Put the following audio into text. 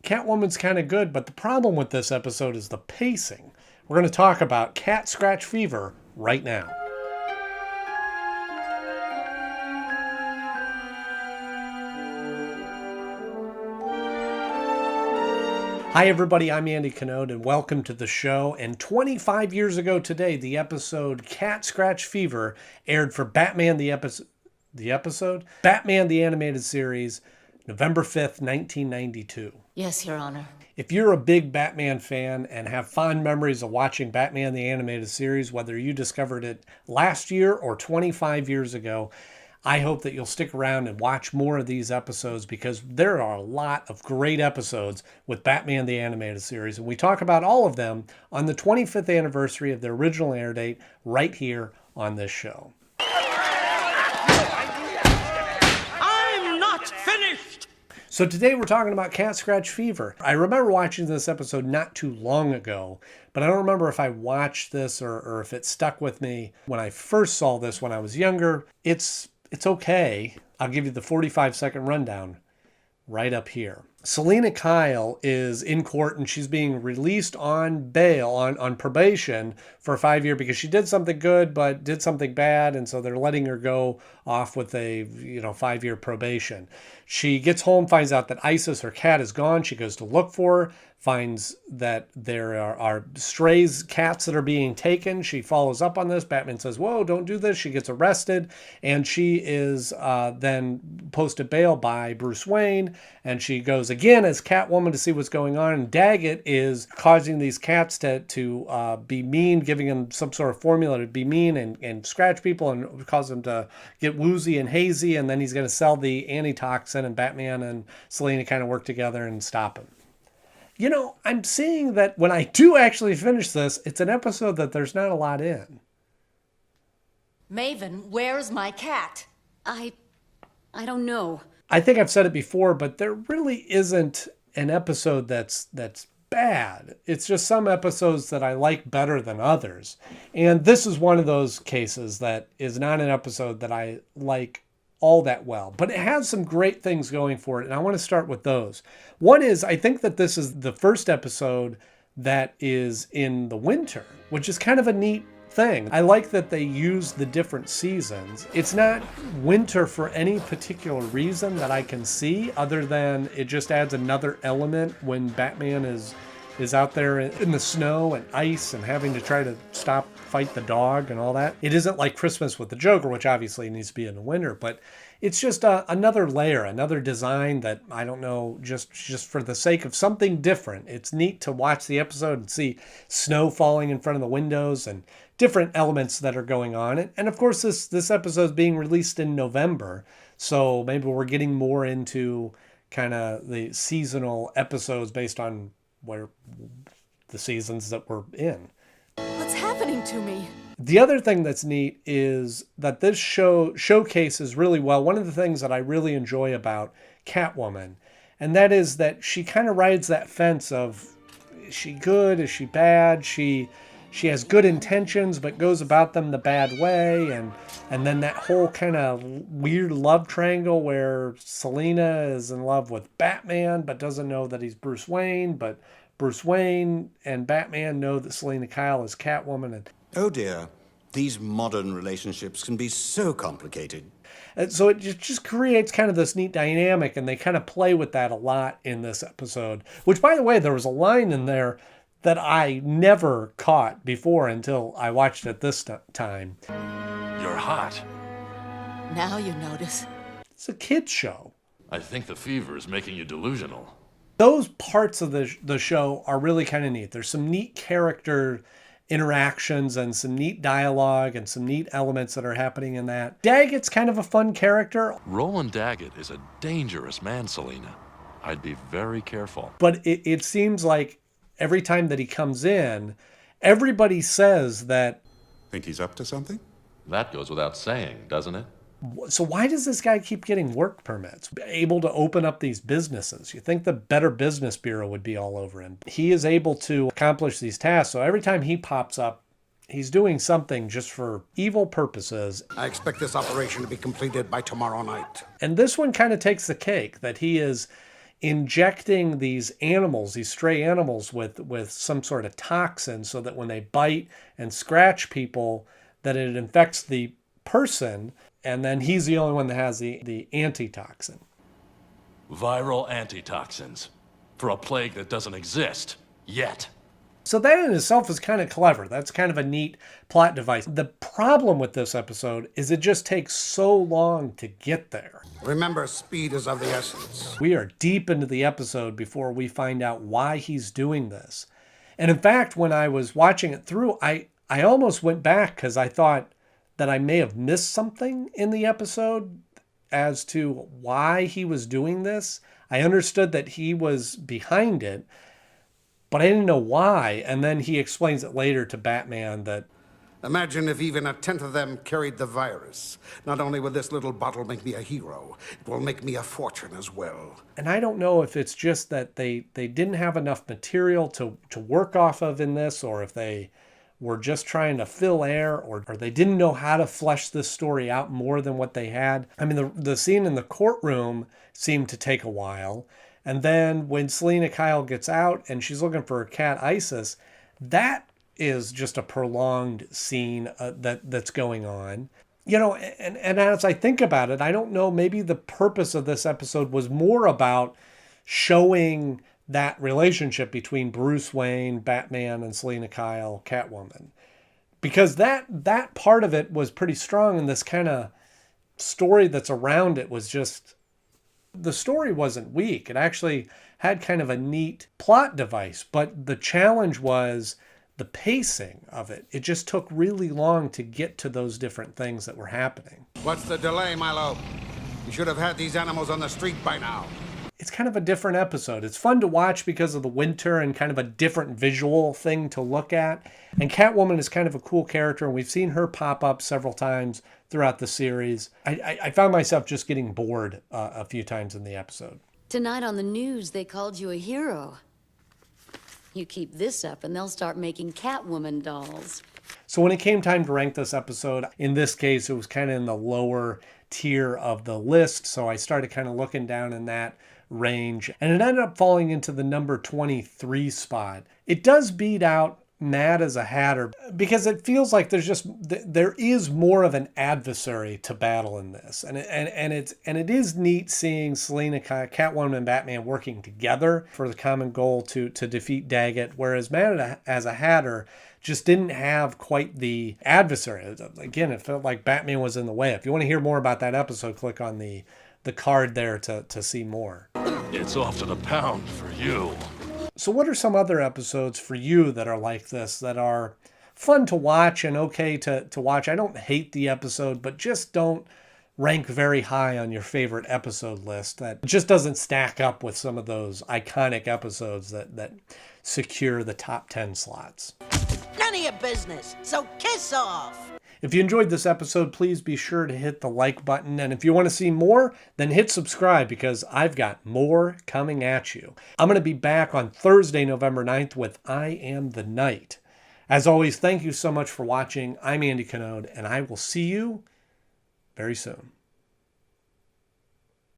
Catwoman's kind of good, but the problem with this episode is the pacing. We're going to talk about Cat Scratch Fever right now. Hi everybody, I'm Andy Knode and welcome to the show. And 25 years ago today, the episode Cat Scratch Fever aired for Batman the episode? Batman the Animated Series, November 5th, 1992. Yes, Your Honor. If you're a big Batman fan and have fond memories of watching Batman the Animated Series, whether you discovered it last year or 25 years ago, I hope that you'll stick around and watch more of these episodes because there are a lot of great episodes with Batman the Animated Series. And we talk about all of them on the 25th anniversary of their original air date right here on this show. I'm not finished! So today we're talking about Cat Scratch Fever. I remember watching this episode not too long ago, but I don't remember if I watched this or if it stuck with me when I first saw this when I was younger. It's okay. I'll give you the 45-second rundown right up here. Selina Kyle is in court and she's being released on bail, on probation for a 5-year because she did something good but did something bad, and so they're letting her go off with a 5-year probation. She gets home, finds out that Isis, her cat, is gone. She goes to look for her, finds that there are strays, cats that are being taken. She follows up on this. Batman says, whoa, don't do this. She gets arrested, and she is then posted bail by Bruce Wayne, and she goes again as Catwoman to see what's going on, and Daggett is causing these cats to be mean, giving them some sort of formula to be mean and scratch people and cause them to get woozy and hazy, and then he's going to sell the antitoxin, and Batman and Selina kind of work together and stop him. You know, I'm seeing that when I do actually finish this, it's an episode that there's not a lot in. Maven, where's my cat? I don't know. I think I've said it before, but there really isn't an episode that's bad. It's just some episodes that I like better than others. And this is one of those cases that is not an episode that I like all that well, but it has some great things going for it, and I want to start with those. One is, I think that this is the first episode that is in the winter, which is kind of a neat thing. I like that they use the different seasons. It's not winter for any particular reason that I can see, other than it just adds another element when Batman is out there in the snow and ice and having to try to fight the dog and all that. It isn't like Christmas with the Joker, which obviously needs to be in the winter, but it's just another layer, another design that, I don't know, just for the sake of something different. It's neat to watch the episode and see snow falling in front of the windows and different elements that are going on. And of course, this episode is being released in November, so maybe we're getting more into kind of the seasonal episodes based on where the seasons that we're in. What's happening to me? The other thing that's neat is that this show showcases really well one of the things that I really enjoy about Catwoman, and that is that she kind of rides that fence of, is she good, is she bad? She has good intentions but goes about them the bad way, and then that whole kind of weird love triangle where Selina is in love with Batman but doesn't know that he's Bruce Wayne, but Bruce Wayne and Batman know that Selina Kyle is Catwoman. And oh dear, these modern relationships can be so complicated. And so it just creates kind of this neat dynamic, and they kind of play with that a lot in this episode, which, by the way, there was a line in there that I never caught before until I watched it this time. You're hot. Now you notice. It's a kid's show. I think the fever is making you delusional. Those parts of the show are really kind of neat. There's some neat character interactions and some neat dialogue and some neat elements that are happening in that. Daggett's kind of a fun character. Roland Daggett is a dangerous man, Selina. I'd be very careful. But it seems like every time that he comes in, everybody says that... Think he's up to something? That goes without saying, doesn't it? So why does this guy keep getting work permits? Able to open up these businesses? You think the Better Business Bureau would be all over him. He is able to accomplish these tasks. So every time he pops up, he's doing something just for evil purposes. I expect this operation to be completed by tomorrow night. And this one kind of takes the cake, that he is injecting these animals, these stray animals, with some sort of toxin so that when they bite and scratch people, that it infects the person, and then he's the only one that has the antitoxin. Viral antitoxins for a plague that doesn't exist yet. So that in itself is kind of clever. That's kind of a neat plot device. The problem with this episode is it just takes so long to get there. Remember, speed is of the essence. We are deep into the episode before we find out why he's doing this. And in fact, when I was watching it through, I almost went back because I thought that I may have missed something in the episode as to why he was doing this. I understood that he was behind it, but I didn't know why. And then he explains it later to Batman that, Imagine if even a tenth of them carried the virus. Not only will this little bottle make me a hero, it will make me a fortune as well. and I don't know if it's just that they didn't have enough material to work off of in this, or if they were just trying to fill air, or they didn't know how to flesh this story out more than what they had. I mean, the scene in the courtroom seemed to take a while. And then when Selena Kyle gets out and she's looking for her cat Isis, that is just a prolonged scene that's going on. You know, and as I think about it, I don't know, maybe the purpose of this episode was more about showing that relationship between Bruce Wayne, Batman, and Selena Kyle, Catwoman. Because that part of it was pretty strong, and this kind of story that's around it was just, the story wasn't weak. It actually had kind of a neat plot device, but the challenge was the pacing of it. It just took really long to get to those different things that were happening. What's the delay, Milo? You should have had these animals on the street by now. It's kind of a different episode. It's fun to watch because of the winter and kind of a different visual thing to look at. And Catwoman is kind of a cool character, and we've seen her pop up several times throughout the series. I found myself just getting bored a few times in the episode. Tonight on the news, they called you a hero. You keep this up and they'll start making Catwoman dolls. So when it came time to rank this episode, in this case, it was kind of in the lower tier of the list. So I started kind of looking down in that range, and it ended up falling into the number 23 spot. It does beat out Mad as a Hatter because it feels like there is more of an adversary to battle in this, and it is neat seeing Selena, Catwoman, and Batman working together for the common goal to defeat Daggett, whereas Mad as a Hatter just didn't have quite the adversary. Again, it felt like Batman was in the way. If you want to hear more about that episode, click on the card there to see more. It's off to the pound for you. So what are some other episodes for you that are like this, that are fun to watch and okay to watch? I don't hate the episode, but just don't rank very high on your favorite episode list. That just doesn't stack up with some of those iconic episodes that secure the top 10 slots. None of your business, so kiss off. If you enjoyed this episode, please be sure to hit the like button. And if you want to see more, then hit subscribe, because I've got more coming at you. I'm going to be back on Thursday, November 9th with I Am the Night. As always, thank you so much for watching. I'm Andy Knode, and I will see you very soon.